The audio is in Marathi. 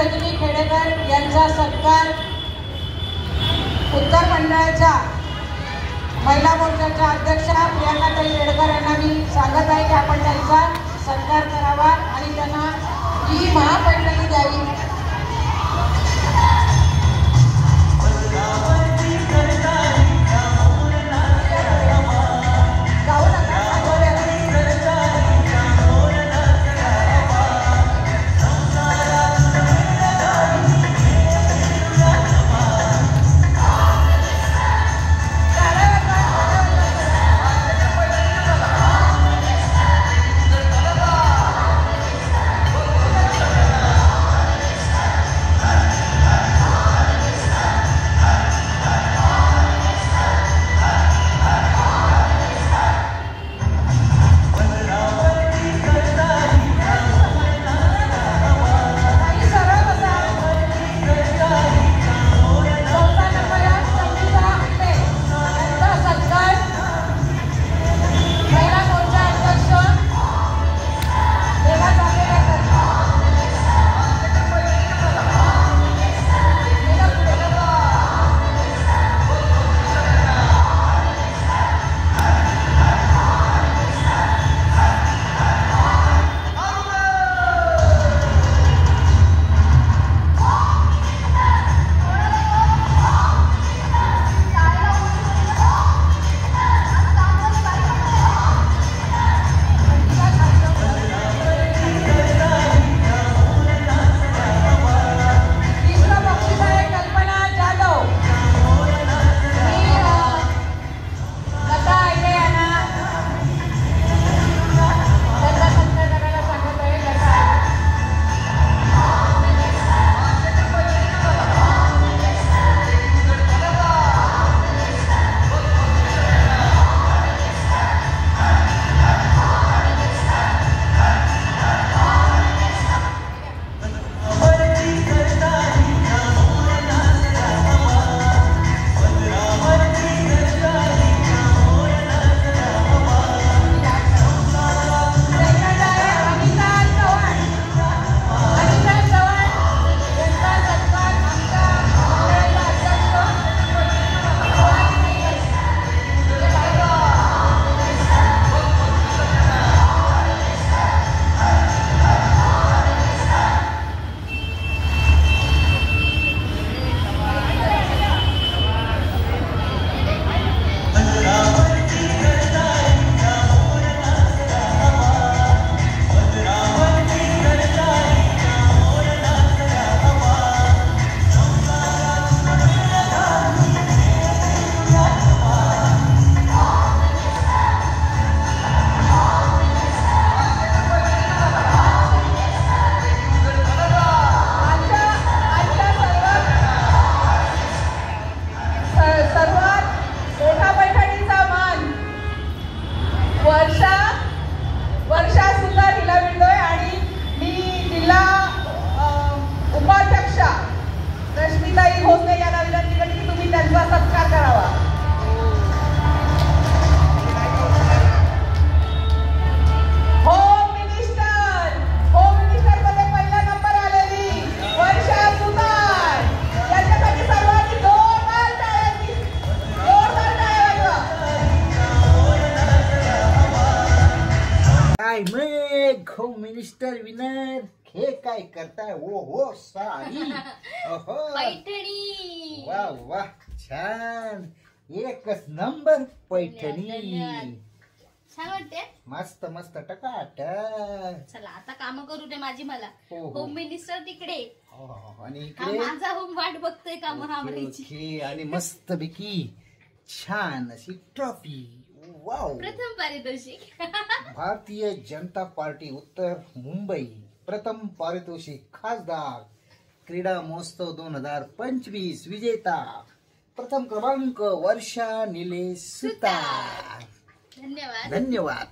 रजनी खेडेकर यांचा सत्कार उत्तर मंडळाच्या महिला मोर्चाच्या अध्यक्षा प्रियंकाताई येडकर यांना मी सांगत आहे की आपण त्यांचा सत्कार करावा आणि त्यांना ही महापैठणी द्यावी. होम मिनिस्टर विनर हे काय करताय? ओ हो साडी पैठणी. वाह वाह छान, एकच नंबर पैठणी. छान वाटते, मस्त मस्त टकाटक. चला आता काम करू दे माझी मला. होम मिनिस्टर तिकडे आणि माझा होम वाट बघतोय काम रामरायची. आणि मस्त पैकी छान अशी ट्रॉफी. वाव, प्रथम पारितोषिक भारतीय जनता पार्टी उत्तर मुंबई प्रथम पारितोषिक खासदार क्रीडा महोत्सव 2025 विजेता प्रथम क्रमांक वर्षा निलेश सुतार. धन्यवाद. धन्यवाद.